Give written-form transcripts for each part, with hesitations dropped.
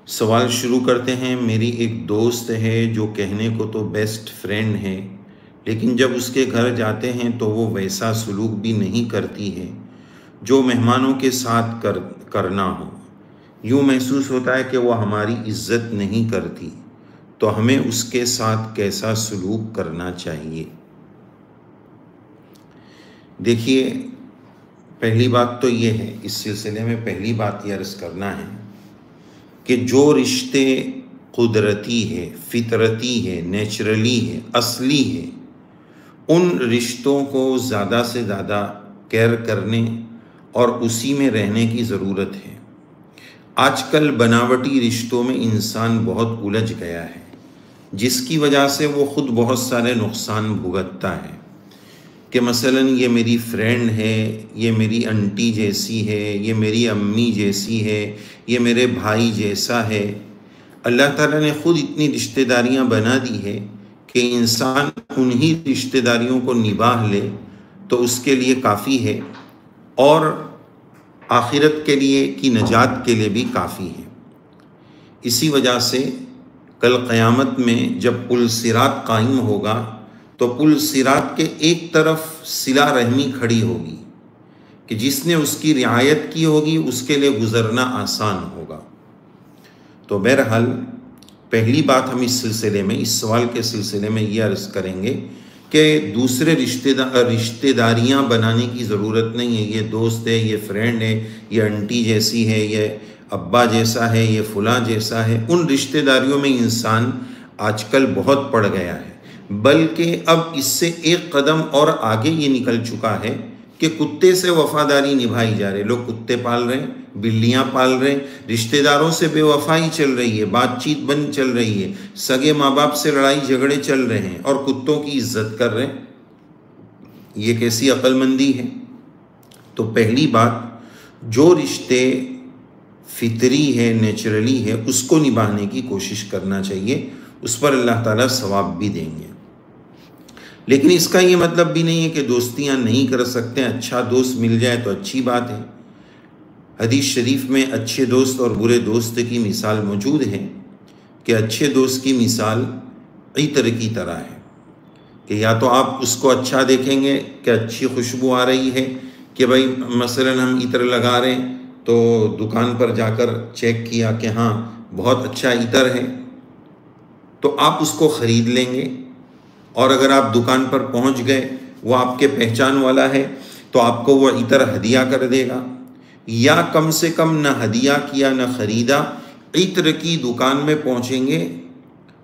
سوال شروع کرتے ہیں۔ میری ایک دوست ہے جو کہنے کو تو بیسٹ فرینڈ ہے، لیکن جب اس کے گھر جاتے ہیں تو وہ ویسا سلوک بھی نہیں کرتی ہے جو مہمانوں کے ساتھ کرنا ہو۔ یوں محسوس ہوتا ہے کہ وہ ہماری عزت نہیں کرتی، تو ہمیں اس کے ساتھ کیسا سلوک کرنا چاہیے؟ دیکھیے، پہلی بات تو یہ ہے، اس سلسلے میں پہلی بات یہ عرض کرنا ہے کہ جو رشتے قدرتی ہے، فطرتی ہے، نیچرلی ہے، اصلی ہے، ان رشتوں کو زیادہ سے زیادہ کیئر کرنے اور اسی میں رہنے کی ضرورت ہے۔ آج کل بناوٹی رشتوں میں انسان بہت الجھ گیا ہے، جس کی وجہ سے وہ خود بہت سارے نقصان بھگتتا ہے کہ مثلا یہ میری فرینڈ ہے، یہ میری انٹی جیسی ہے، یہ میری امی جیسی ہے، یہ میرے بھائی جیسا ہے۔ اللہ تعالیٰ نے خود اتنی رشتہ داریاں بنا دی ہے کہ انسان انہی رشتہ داریوں کو نبھا لے تو اس کے لیے کافی ہے، اور آخرت کے لیے کی نجات کے لیے بھی کافی ہے۔ اسی وجہ سے کل قیامت میں جب پل صراط قائم ہوگا تو پل صراط کے ایک طرف صلہ رحمی کھڑی ہوگی کہ جس نے اس کی رعایت کی ہوگی اس کے لیے گزرنا آسان ہوگا۔ تو بہرحال پہلی بات ہم اس سلسلے میں، اس سوال کے سلسلے میں یہ عرض کریں گے کہ دوسرے رشتہ داریاں بنانے کی ضرورت نہیں ہے۔ یہ دوست ہے، یہ فرینڈ ہے، یہ انٹی جیسی ہے، یہ ابا جیسا ہے، یہ فلاں جیسا ہے۔ ان رشتہ داریوں میں انسان آج کل بہت پڑ گیا ہے، بلکہ اب اس سے ایک قدم اور آگے یہ نکل چکا ہے کہ کتے سے وفاداری نبھائی جا رہے، لوگ کتے پال رہے ہیں، بلیاں پال رہے ہیں، رشتہ داروں سے بے وفائی چل رہی ہے، بات چیت بند چل رہی ہے، سگے ماں باپ سے لڑائی جھگڑے چل رہے ہیں، اور کتوں کی عزت کر رہے ہیں۔ یہ کیسی عقل مندی ہے؟ تو پہلی بات، جو رشتے فطری ہے، نیچرلی ہے، اس کو نبھانے کی کوشش کرنا چاہیے، اس پر اللہ تعالیٰ ثواب بھی دیں گے۔ لیکن اس کا یہ مطلب بھی نہیں ہے کہ دوستیاں نہیں کر سکتے، اچھا دوست مل جائے تو اچھی بات ہے۔ حدیث شریف میں اچھے دوست اور برے دوست کی مثال موجود ہے کہ اچھے دوست کی مثال عطر کی طرح ہے کہ یا تو آپ اس کو اچھا دیکھیں گے کہ اچھی خوشبو آ رہی ہے، کہ بھائی مثلا ہم عطر لگا رہے ہیں تو دکان پر جا کر چیک کیا کہ ہاں بہت اچھا عطر ہے، تو آپ اس کو خرید لیں گے، اور اگر آپ دکان پر پہنچ گئے، وہ آپ کے پہچان والا ہے تو آپ کو وہ عطر ہدیہ کر دے گا، یا کم سے کم نہ ہدیہ کیا نہ خریدا، عطر کی دکان میں پہنچیں گے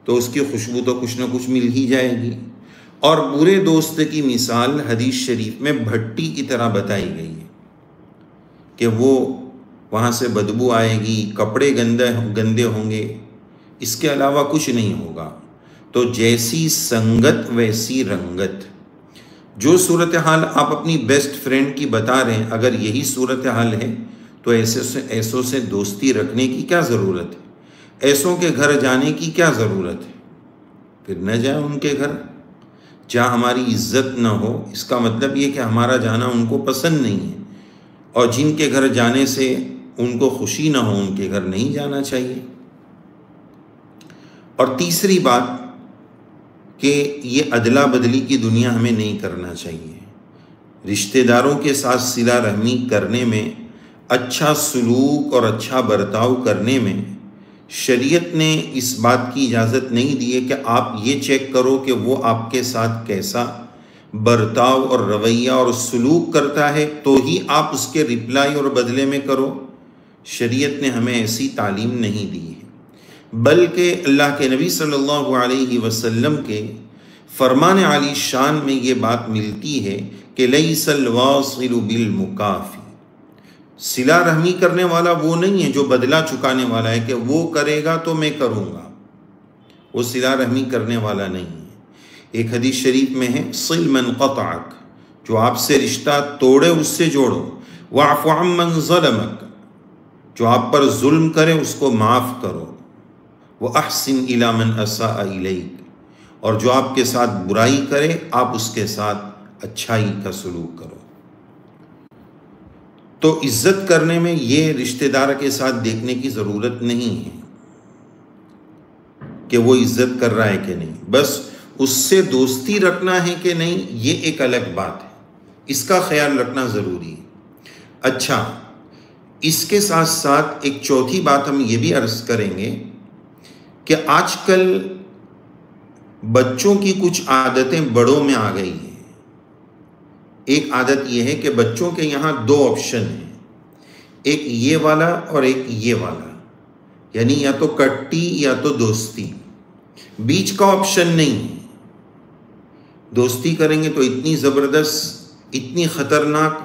تو اس کی خوشبو تو کچھ نہ کچھ مل ہی جائے گی۔ اور برے دوست کی مثال حدیث شریف میں بھٹی کی طرح بتائی گئی ہے کہ وہ وہاں سے بدبو آئے گی، کپڑے گندے ہوں گے، اس کے علاوہ کچھ نہیں ہوگا۔ تو جیسی سنگت ویسی رنگت۔ جو صورتحال آپ اپنی بیسٹ فرینڈ کی بتا رہے ہیں، اگر یہی صورتحال ہے تو ایسوں سے دوستی رکھنے کی کیا ضرورت ہے؟ ایسوں کے گھر جانے کی کیا ضرورت ہے؟ پھر نہ جائیں ان کے گھر جہاں ہماری عزت نہ ہو۔ اس کا مطلب یہ کہ ہمارا جانا ان کو پسند نہیں ہے، اور جن کے گھر جانے سے ان کو خوشی نہ ہو، ان کے گھر نہیں جانا چاہیے۔ اور تیسری بات کہ یہ ادلا بدلی کی دنیا ہمیں نہیں کرنا چاہیے۔ رشتہ داروں کے ساتھ صلہ رحمی کرنے میں، اچھا سلوک اور اچھا برتاؤ کرنے میں شریعت نے اس بات کی اجازت نہیں دی ہے کہ آپ یہ چیک کرو کہ وہ آپ کے ساتھ کیسا برتاؤ اور رویہ اور سلوک کرتا ہے تو ہی آپ اس کے رپلائی اور بدلے میں کرو۔ شریعت نے ہمیں ایسی تعلیم نہیں دی ہے، بلکہ اللہ کے نبی صلی اللہ علیہ وسلم کے فرمان عالی شان میں یہ بات ملتی ہے کہ لیس الواصل بالمکافی، صلہ رحمی کرنے والا وہ نہیں ہے جو بدلہ چکانے والا ہے کہ وہ کرے گا تو میں کروں گا، وہ صلہ رحمی کرنے والا نہیں ہے۔ ایک حدیث شریف میں ہے صل من قطعک، جو آپ سے رشتہ توڑے اس سے جوڑو، واعف عمن ظلمک، جو آپ پر ظلم کرے اس کو معاف کرو، وَأَحْسِنْ إِلَى مَنْ أَسَاءَ إِلَيْكَ، اور جو آپ کے ساتھ برائی کرے آپ اس کے ساتھ اچھائی کا سلوک کرو۔ تو عزت کرنے میں یہ رشتہ دار کے ساتھ دیکھنے کی ضرورت نہیں ہے کہ وہ عزت کر رہا ہے کہ نہیں، بس اس سے دوستی رکھنا ہے کہ نہیں یہ ایک الگ بات ہے، اس کا خیال رکھنا ضروری ہے۔ اچھا، اس کے ساتھ ساتھ ایک چوتھی بات ہم یہ بھی عرض کریں گے کہ آج کل بچوں کی کچھ عادتیں بڑوں میں آ گئی ہیں۔ ایک عادت یہ ہے کہ بچوں کے یہاں دو آپشن ہیں، ایک یہ والا اور ایک یہ والا، یعنی یا تو کٹی یا تو دوستی، بیچ کا آپشن نہیں ہے۔ دوستی کریں گے تو اتنی زبردست، اتنی خطرناک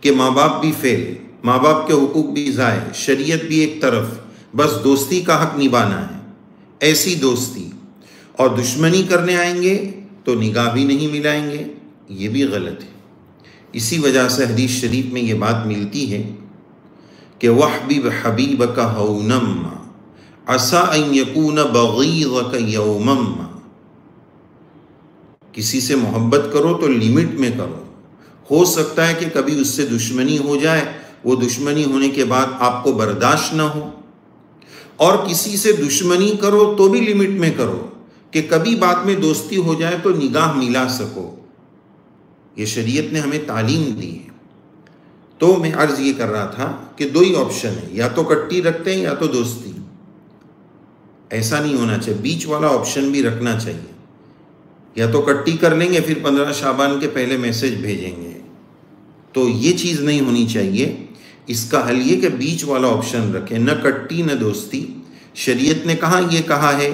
کہ ماں باپ بھی فیل، ماں باپ کے حقوق بھی ضائع، شریعت بھی ایک طرف، بس دوستی کا حق نبھانا ہے، ایسی دوستی۔ اور دشمنی کرنے آئیں گے تو نگاہ بھی نہیں ملائیں گے، یہ بھی غلط ہے۔ اسی وجہ سے حدیث شریف میں یہ بات ملتی ہے کہ وَحْبِبْ حَبِيبَكَ هَوْنَمَّا عَسَىٰ أَن يَكُونَ بَغِيضَكَ يَوْمًا۔ کسی سے محبت کرو تو لمٹ میں کرو، ہو سکتا ہے کہ کبھی اس سے دشمنی ہو جائے، وہ دشمنی ہونے کے بعد آپ کو برداشت نہ ہو، اور کسی سے دشمنی کرو تو بھی لمٹ میں کرو کہ کبھی بعد میں دوستی ہو جائے تو نگاہ ملا سکو۔ یہ شریعت نے ہمیں تعلیم دی ہے۔ تو میں عرض یہ کر رہا تھا کہ دو ہی آپشن ہے، یا تو کٹی رکھتے ہیں یا تو دوستی، ایسا نہیں ہونا چاہیے، بیچ والا آپشن بھی رکھنا چاہیے۔ یا تو کٹی کر لیں گے پھر 15 شعبان کے پہلے میسج بھیجیں گے، تو یہ چیز نہیں ہونی چاہیے۔ اس کا حل یہ کہ بیچ والا آپشن رکھیں، نہ کٹی نہ دوستی۔ شریعت نے کہاں یہ کہا ہے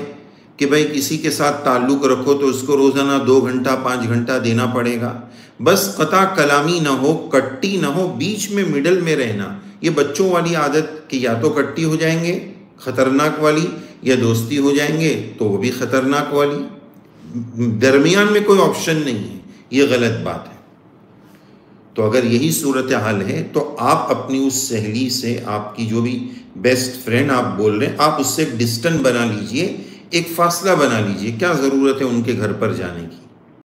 کہ بھائی کسی کے ساتھ تعلق رکھو تو اس کو روزانہ 2 گھنٹہ 5 گھنٹہ دینا پڑے گا، بس قطع کلامی نہ ہو، کٹی نہ ہو، بیچ میں مڈل میں رہنا۔ یہ بچوں والی عادت کہ یا تو کٹی ہو جائیں گے خطرناک والی، یا دوستی ہو جائیں گے تو وہ بھی خطرناک والی، درمیان میں کوئی آپشن نہیں ہے، یہ غلط بات ہے۔ تو اگر یہی صورتحال ہے تو آپ اپنی اس سہیلی سے، آپ کی جو بھی بیسٹ فرینڈ آپ بول رہے ہیں، آپ اس سے ایک ڈسٹنس بنا لیجئے، ایک فاصلہ بنا لیجئے۔ کیا ضرورت ہے ان کے گھر پر جانے کی؟